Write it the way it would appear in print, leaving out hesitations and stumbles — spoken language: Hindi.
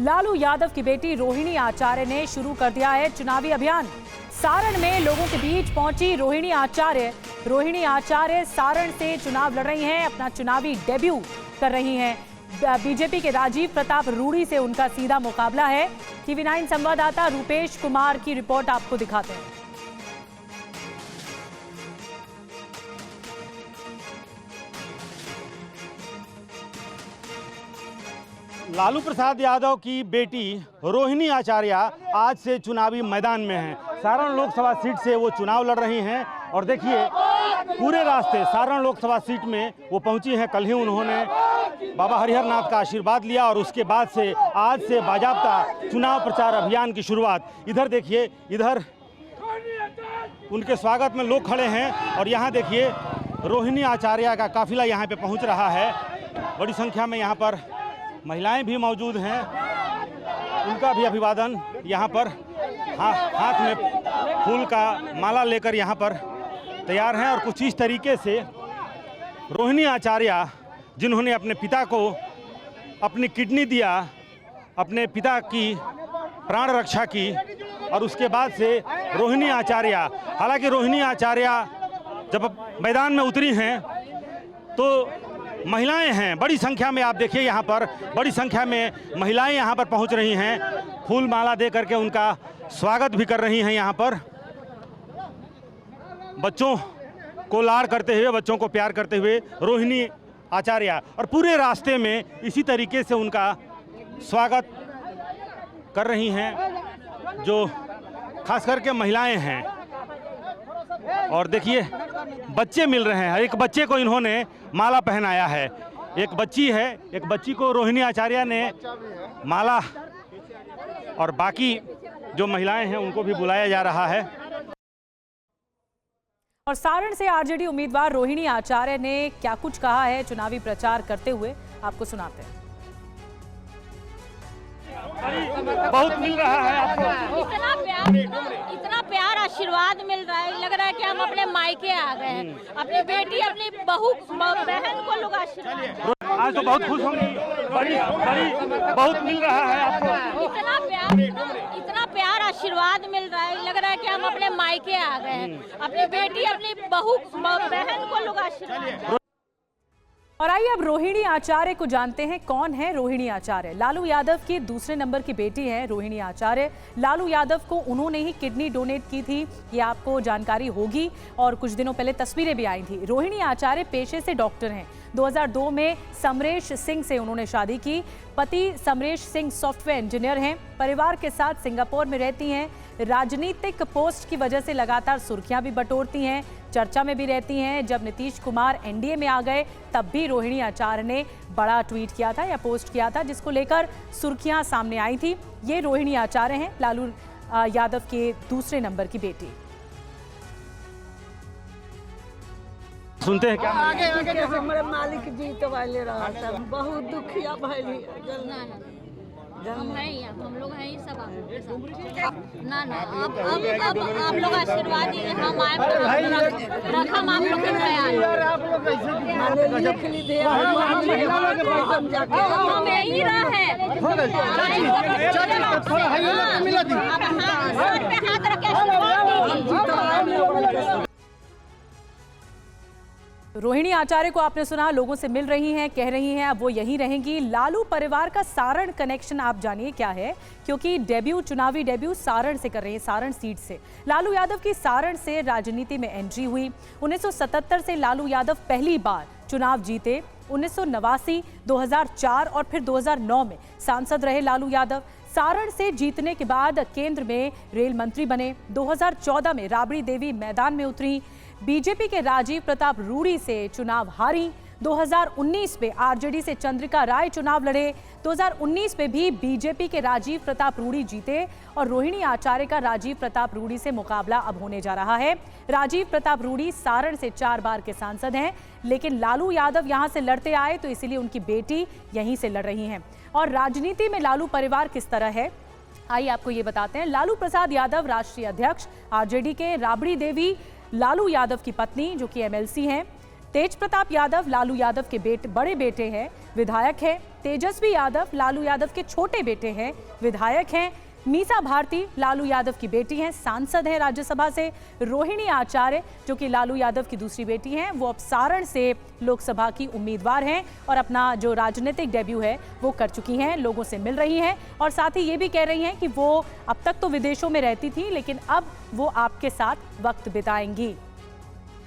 लालू यादव की बेटी रोहिणी आचार्य ने शुरू कर दिया है चुनावी अभियान। सारण में लोगों के बीच पहुंची रोहिणी आचार्य। रोहिणी आचार्य सारण से चुनाव लड़ रही हैं, अपना चुनावी डेब्यू कर रही हैं। बीजेपी के राजीव प्रताप रूड़ी से उनका सीधा मुकाबला है। TV9 संवाददाता रूपेश कुमार की रिपोर्ट आपको दिखाते हैं। लालू प्रसाद यादव की बेटी रोहिणी आचार्य आज से चुनावी मैदान में हैं। सारण लोकसभा सीट से वो चुनाव लड़ रही हैं और देखिए पूरे रास्ते सारण लोकसभा सीट में वो पहुंची हैं। कल ही उन्होंने बाबा हरिहर नाथ का आशीर्वाद लिया और उसके बाद से आज से बाजाबता चुनाव प्रचार अभियान की शुरुआत। इधर देखिए, इधर उनके स्वागत में लोग खड़े हैं और यहाँ देखिए रोहिणी आचार्य का काफिला यहाँ पे पहुँच रहा है। बड़ी संख्या में यहाँ पर महिलाएं भी मौजूद हैं, उनका भी अभिवादन यहाँ पर हाथ में फूल का माला लेकर यहाँ पर तैयार हैं। और कुछ इस तरीके से रोहिणी आचार्य, जिन्होंने अपने पिता को अपनी किडनी दिया, अपने पिता की प्राण रक्षा की और उसके बाद से रोहिणी आचार्य, हालांकि रोहिणी आचार्य जब मैदान में उतरी हैं तो महिलाएं हैं बड़ी संख्या में। आप देखिए यहाँ पर बड़ी संख्या में महिलाएं यहाँ पर पहुँच रही हैं, फूल माला दे करके उनका स्वागत भी कर रही हैं। यहाँ पर बच्चों को लाड़ करते हुए, बच्चों को प्यार करते हुए रोहिणी आचार्य और पूरे रास्ते में इसी तरीके से उनका स्वागत कर रही हैं जो खास करके महिलाएं हैं। और देखिए बच्चे मिल रहे हैं, एक बच्चे को इन्होंने माला पहनाया है। एक बच्ची है, एक बच्ची को रोहिणी आचार्य ने माला और बाकी जो महिलाएं हैं उनको भी बुलाया जा रहा है। और सारण से आरजेडी उम्मीदवार रोहिणी आचार्य ने क्या कुछ कहा है चुनावी प्रचार करते हुए, आपको सुनाते हैं। बहुत मिल रहा है आपको, इतना प्यार आशीर्वाद मिल रहा है, लग रहा है कि हम अपने मायके आ गए हैं। अपनी बेटी, अपनी बहू, बहन को लोग आशीर्वाद, आज तो बहुत खुश होंगी। बड़ी बहुत मिल रहा है आपको, इतना प्यार आशीर्वाद मिल रहा है, लग रहा है कि हम अपने मायके आ गए हैं। अपनी बेटी, अपनी बहू, बहन को लोग आशीर्वाद। और आइए अब रोहिणी आचार्य को जानते हैं, कौन है रोहिणी आचार्य। लालू यादव की दूसरे नंबर की बेटी है रोहिणी आचार्य। लालू यादव को उन्होंने ही किडनी डोनेट की थी, ये आपको जानकारी होगी। और कुछ दिनों पहले तस्वीरें भी आई थी। रोहिणी आचार्य पेशे से डॉक्टर हैं। 2002 में समरेश सिंह से उन्होंने शादी की। पति समरेश सिंह सॉफ्टवेयर इंजीनियर हैं। परिवार के साथ सिंगापुर में रहती हैं। राजनीतिक पोस्ट की वजह से लगातार सुर्खियां भी बटोरती हैं, चर्चा में भी रहती हैं। जब नीतीश कुमार एनडीए में आ गए तब भी रोहिणी आचार्य ने बड़ा ट्वीट किया था या पोस्ट किया था, जिसको लेकर सुर्खियां सामने आई थी। ये रोहिणी आचार्य हैं, लालू यादव के दूसरे नंबर की बेटी। सुनते हैं क्या? आगे हमारे मालिक जी तो वाले रहा था, बहुत दुखिया भैली। हम लोग हैं ही सब ना अब आप लोग आशीर्वाद दीजिए, हम आए रखम आप लोग के हम यही रहे। हाथ रख के आशीर्वाद। रोहिणी आचार्य को आपने सुना, लोगों से मिल रही हैं, कह रही हैं अब वो यहीं रहेंगी। लालू परिवार का सारण कनेक्शन आप जानिए क्या है, क्योंकि चुनावी डेब्यू सारण से कर रही है, सारण सीट से। लालू यादव की सारण से राजनीति में एंट्री हुई। 1977 से लालू यादव पहली बार चुनाव जीते। 1989, 2004 और फिर 2009 में सांसद रहे लालू यादव। सारण से जीतने के बाद केंद्र में रेल मंत्री बने। 2014 में राबड़ी देवी मैदान में उतरी। बीजेपी के राजीव प्रताप रूड़ी से चुनाव हारी। 2019 में आरजेडी से चंद्रिका राय चुनाव लड़े। 2019 में भी बीजेपी के राजीव प्रताप रूड़ी जीते और रोहिणी आचार्य का राजीव प्रताप रूड़ी से मुकाबला अब होने जा रहा है। राजीव प्रताप रूड़ी सारण से 4 बार के सांसद हैं, लेकिन लालू यादव यहां से लड़ते आए तो इसीलिए उनकी बेटी यहीं से लड़ रही हैं। और राजनीति में लालू परिवार किस तरह है, आइए आपको ये बताते हैं। लालू प्रसाद यादव राष्ट्रीय अध्यक्ष आरजेडी के, राबड़ी देवी लालू यादव की पत्नी जो कि एमएलसी हैं, तेज प्रताप यादव लालू यादव के बड़े बेटे हैं, विधायक हैं। तेजस्वी यादव लालू यादव के छोटे बेटे हैं, विधायक हैं। मीसा भारती लालू यादव की बेटी हैं, सांसद हैं राज्यसभा से। रोहिणी आचार्य जो कि लालू यादव की दूसरी बेटी हैं, वो अब सारण से लोकसभा की उम्मीदवार हैं और अपना जो राजनीतिक डेब्यू है वो कर चुकी हैं, लोगों से मिल रही हैं और साथ ही ये भी कह रही हैं कि वो अब तक तो विदेशों में रहती थी लेकिन अब वो आपके साथ वक्त बिताएंगी।